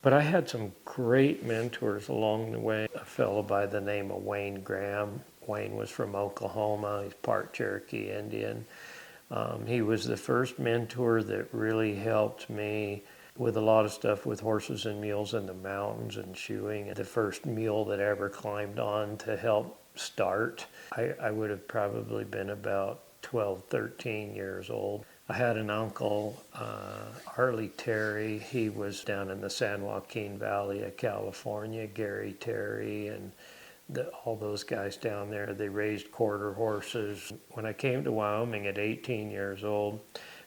But I had some great mentors along the way. A fellow by the name of Wayne Graham. Wayne was from Oklahoma. He's part Cherokee Indian. He was the first mentor that really helped me with a lot of stuff with horses and mules in the mountains and shoeing. The first mule that I ever climbed on to help start, I would have probably been about 12, 13 years old. I had an uncle, Harley Terry. He was down in the San Joaquin Valley of California, Gary Terry, and all those guys down there. They raised quarter horses. When I came to Wyoming at 18 years old,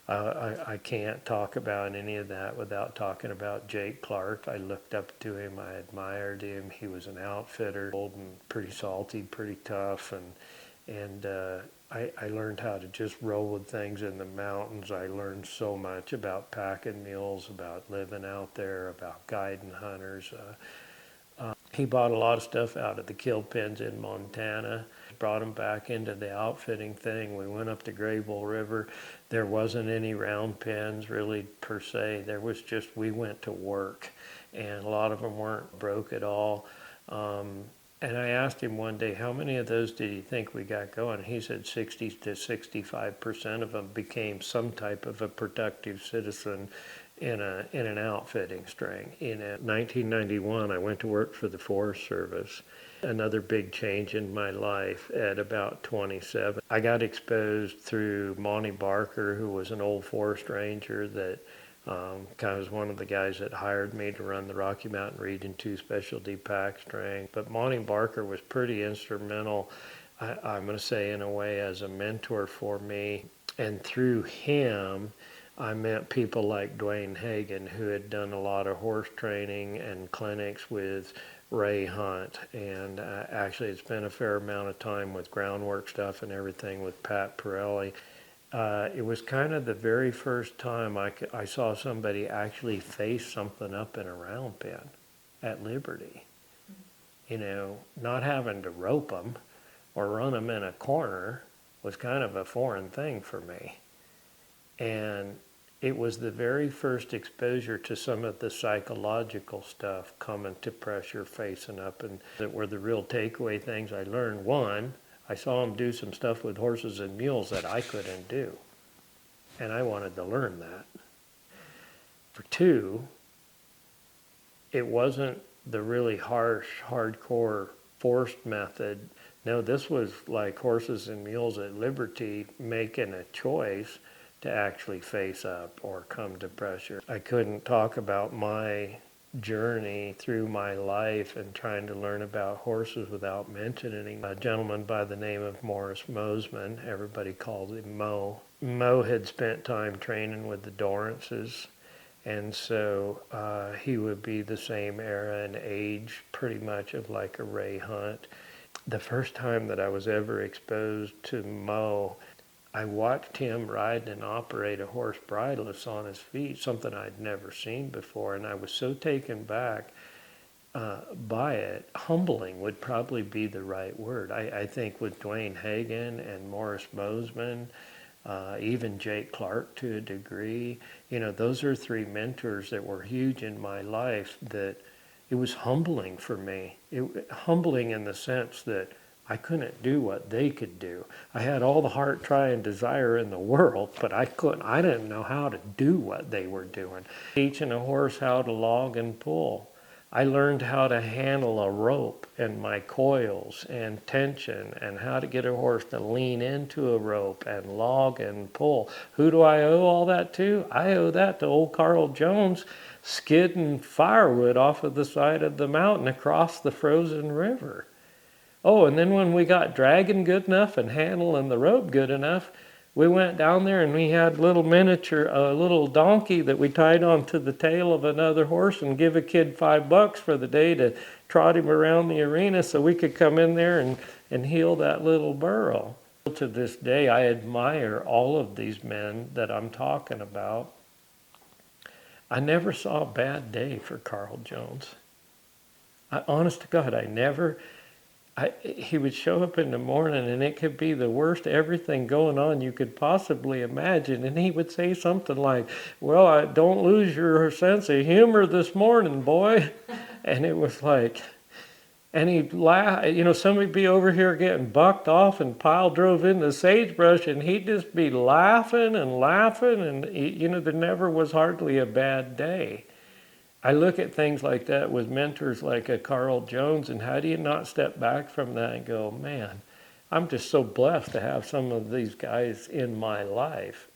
I can't talk about any of that without talking about Jake Clark. I looked up to him. I admired him. He was an outfitter, old and pretty salty, pretty tough, and I learned how to just roll with things in the mountains. I learned so much about packing mules, about living out there, about guiding hunters. He bought a lot of stuff out of the kill pens in Montana, brought them back into the outfitting thing. We went up the Graybull River. There wasn't any round pens really per se. There was just, we went to work, and a lot of them weren't broke at all. And I asked him one day, how many of those did you think we got going? He said 60 to 65% of them became some type of a productive citizen in an outfitting string. In 1991, I went to work for the Forest Service. Another big change in my life at about 27. I got exposed through Monty Barker, who was an old forest ranger that kind of was one of the guys that hired me to run the Rocky Mountain Region 2 Specialty Pack String. But Monty Barker was pretty instrumental, I'm going to say in a way, as a mentor for me. And through him, I met people like Dwayne Hagan, who had done a lot of horse training and clinics with Ray Hunt. And actually, it's been a fair amount of time with groundwork stuff and everything with Pat Pirelli. It was kind of the very first time I saw somebody actually face something up in a round pen at Liberty. You know, not having to rope them or run them in a corner was kind of a foreign thing for me. And it was the very first exposure to some of the psychological stuff, coming to pressure, facing up, and that were the real takeaway things I learned. One, I saw him do some stuff with horses and mules that I couldn't do, and I wanted to learn that. For two, it wasn't the really harsh, hardcore, forced method. No, this was like horses and mules at Liberty making a choice to actually face up or come to pressure. I couldn't talk about my journey through my life and trying to learn about horses without mentioning a gentleman by the name of Morris Mosman. Everybody called him Mo. Mo had spent time training with the Dorrances, and so he would be the same era and age pretty much of like a Ray Hunt. The first time that I was ever exposed to Mo, I watched him ride and operate a horse bridleless on his feet, something I'd never seen before, and I was so taken back by it. Humbling would probably be the right word. I think with Dwayne Hagan and Morris Mosman, even Jake Clark to a degree, you know, those are three mentors that were huge in my life. That it was humbling for me. Humbling in the sense that I couldn't do what they could do. I had all the heart, try, and desire in the world, but I didn't know how to do what they were doing. Teaching a horse how to log and pull. I learned how to handle a rope and my coils and tension and how to get a horse to lean into a rope and log and pull. Who do I owe all that to? I owe that to old Carl Jones skidding firewood off of the side of the mountain across the frozen river. Oh, and then when we got dragging good enough and handling the rope good enough, we went down there and we had a little donkey that we tied onto the tail of another horse and give a kid $5 for the day to trot him around the arena so we could come in there and heal that little burro. To this day, I admire all of these men that I'm talking about. I never saw a bad day for Carl Jones. Honest to God, I never. he would show up in the morning and it could be the worst everything going on you could possibly imagine. And he would say something like, well, don't lose your sense of humor this morning, boy. And it was like, and he'd laugh, somebody'd be over here getting bucked off and pile drove into sagebrush, and he'd just be laughing and laughing, and there never was hardly a bad day. I look at things like that with mentors like a Carl Jones, and how do you not step back from that and go, man, I'm just so blessed to have some of these guys in my life.